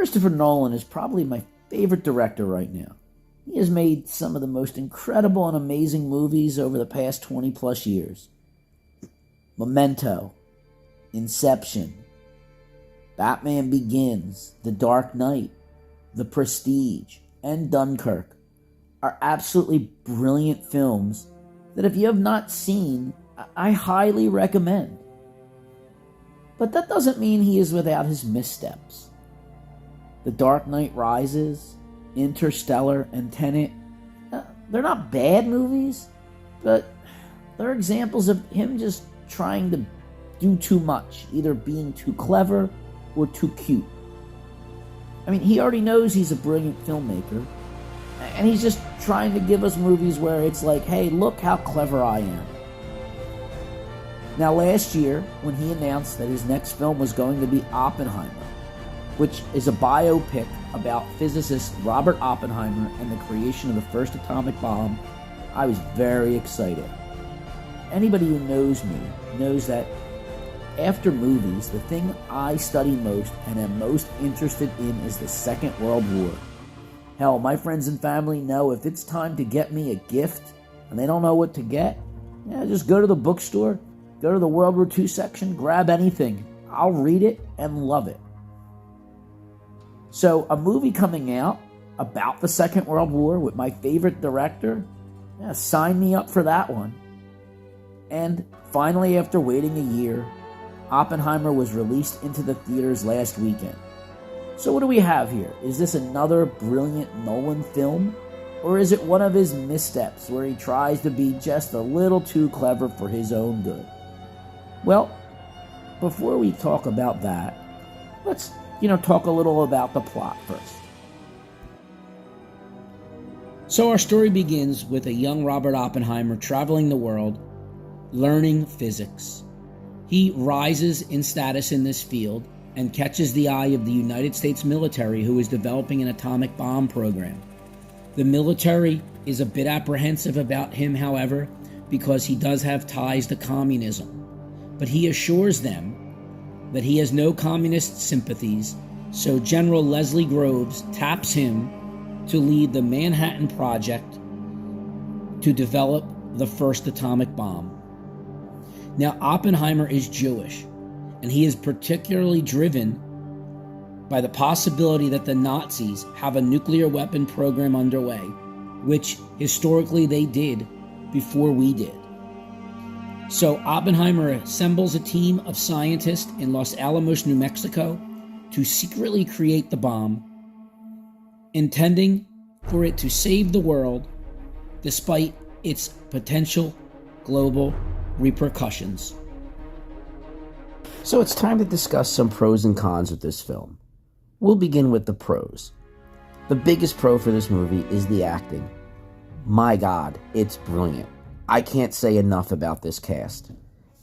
Christopher Nolan is probably my favorite director right now. He has made some of the most incredible and amazing movies over the past 20 plus years. Memento, Inception, Batman Begins, The Dark Knight, The Prestige, and Dunkirk are absolutely brilliant films that if you have not seen, I highly recommend. But that doesn't mean he is without his missteps. The Dark Knight Rises, Interstellar, and Tenet, they're not bad movies, but they're examples of him just trying to do too much, either being too clever or too cute. I mean, he already knows he's a brilliant filmmaker, and he's just trying to give us movies where it's like, hey, look how clever I am. Now, last year, when he announced that his next film was going to be Oppenheimer, which is a biopic about physicist Robert Oppenheimer and the creation of the first atomic bomb, I was very excited. Anybody who knows me knows that after movies, the thing I study most and am most interested in is the Second World War. Hell, my friends and family know if it's time to get me a gift and they don't know what to get, just go to the bookstore, go to the World War II section, grab anything. I'll read it and love it. So a movie coming out about the Second World War with my favorite director, sign me up for that one. And finally, after waiting a year, Oppenheimer was released into the theaters last weekend. So what do we have here? Is this another brilliant Nolan film? Or is it one of his missteps where he tries to be just a little too clever for his own good? Well, before we talk about that, let's talk a little about the plot first. So our story begins with a young Robert Oppenheimer traveling the world, learning physics. He rises in status in this field and catches the eye of the United States military, who is developing an atomic bomb program. The military is a bit apprehensive about him, however, because he does have ties to communism. But he assures them that he has no communist sympathies, so General Leslie Groves taps him to lead the Manhattan Project to develop the first atomic bomb. Now, Oppenheimer is Jewish, and he is particularly driven by the possibility that the Nazis have a nuclear weapon program underway, which historically they did before we did. So Oppenheimer assembles a team of scientists in Los Alamos, New Mexico, to secretly create the bomb, intending for it to save the world despite its potential global repercussions. So it's time to discuss some pros and cons with this film. We'll begin with the pros. The biggest pro for this movie is the acting. My God, it's brilliant. I can't say enough about this cast.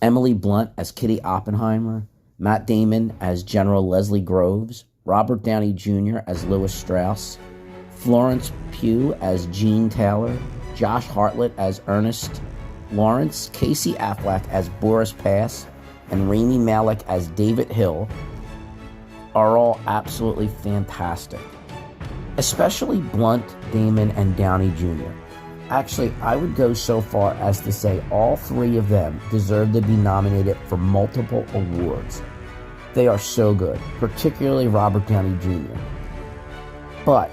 Emily Blunt as Kitty Oppenheimer, Matt Damon as General Leslie Groves, Robert Downey Jr. as Lewis Strauss, Florence Pugh as Jean Taylor, Josh Hartnett as Ernest Lawrence, Casey Affleck as Boris Pass, and Rami Malek as David Hill are all absolutely fantastic. Especially Blunt, Damon, and Downey Jr. Actually, I would go so far as to say all three of them deserve to be nominated for multiple awards. They are so good, particularly Robert Downey Jr. But,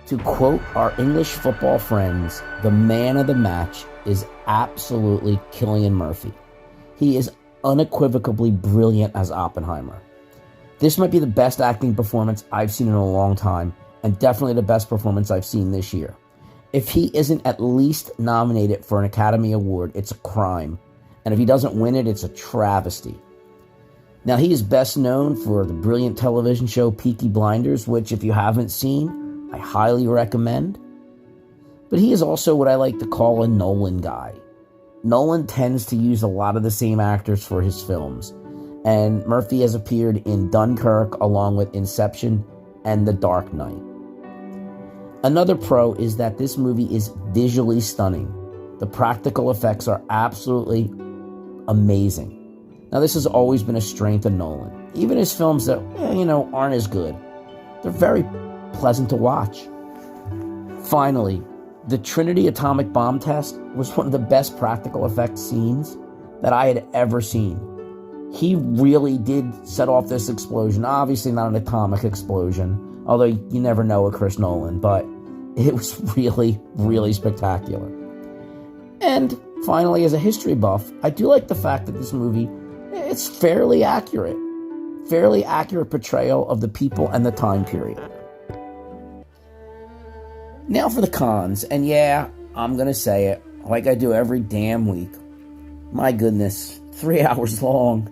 to quote our English football friends, the man of the match is absolutely Cillian Murphy. He is unequivocally brilliant as Oppenheimer. This might be the best acting performance I've seen in a long time, and definitely the best performance I've seen this year. If he isn't at least nominated for an Academy Award, it's a crime. And if he doesn't win it, it's a travesty. Now, he is best known for the brilliant television show Peaky Blinders, which, if you haven't seen, I highly recommend. But he is also what I like to call a Nolan guy. Nolan tends to use a lot of the same actors for his films, and Murphy has appeared in Dunkirk along with Inception and The Dark Knight. Another pro is that this movie is visually stunning. The practical effects are absolutely amazing. Now, this has always been a strength of Nolan. Even his films that, aren't as good. they're very pleasant to watch. Finally, the Trinity atomic bomb test was one of the best practical effects scenes that I had ever seen. He really did set off this explosion. Obviously not an atomic explosion, although you never know with Chris Nolan, but it was really, really spectacular. And finally, as a history buff, I do like the fact that this movie, it's fairly accurate portrayal of the people and the time period. Now for the cons, and yeah, I'm gonna say it, like I do every damn week. My goodness, 3 hours long.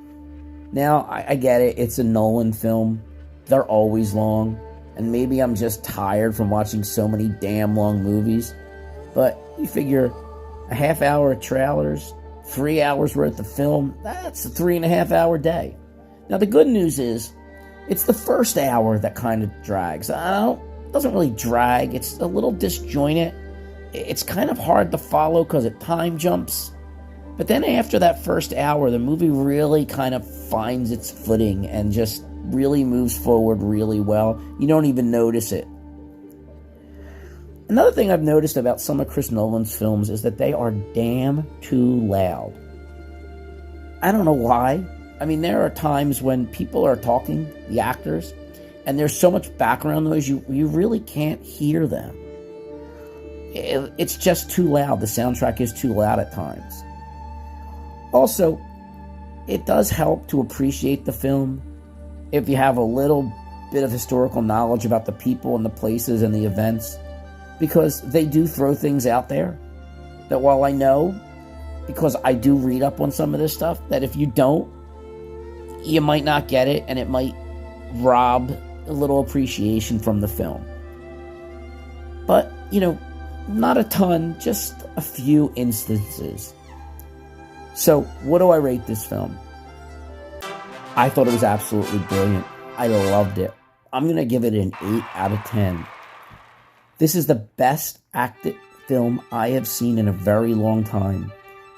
Now, I get it, it's a Nolan film. They're always long, and maybe I'm just tired from watching so many damn long movies, but you figure a half hour of trailers, 3 hours worth of film, that's a 3.5 hour day. Now, the good news is, it's the first hour that kind of drags. It doesn't really drag, it's a little disjointed. It's kind of hard to follow because it time jumps. But then after that first hour, the movie really kind of finds its footing and just really moves forward really well. You don't even notice it. Another thing I've noticed about some of Chris Nolan's films is that they are damn too loud. I don't know why. I mean, there are times when people are talking, the actors, and there's so much background noise, you really can't hear them. It's just too loud. The soundtrack is too loud at times. Also, it does help to appreciate the film if you have a little bit of historical knowledge about the people and the places and the events, because they do throw things out there that, while I know, because I do read up on some of this stuff, that if you don't, you might not get it, and it might rob a little appreciation from the film. But, not a ton, just a few instances. So, what do I rate this film? I thought it was absolutely brilliant. I loved it. I'm going to give it an 8 out of 10. This is the best acted film I have seen in a very long time.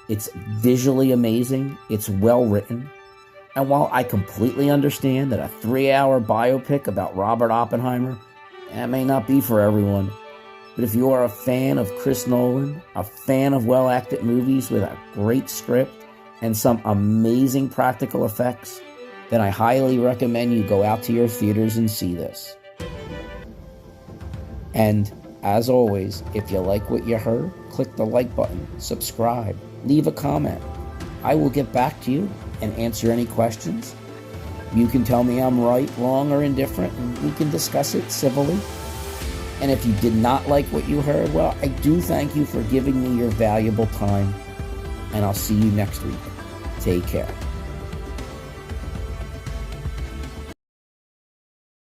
It's visually amazing. It's well written. And while I completely understand that a 3-hour biopic about Robert Oppenheimer, that may not be for everyone, but if you are a fan of Chris Nolan, a fan of well-acted movies with a great script and some amazing practical effects, then I highly recommend you go out to your theaters and see this. And as always, if you like what you heard, click the like button, subscribe, leave a comment. I will get back to you and answer any questions. You can tell me I'm right, wrong, or indifferent, and we can discuss it civilly. And if you did not like what you heard, well, I do thank you for giving me your valuable time, and I'll see you next week. Take care.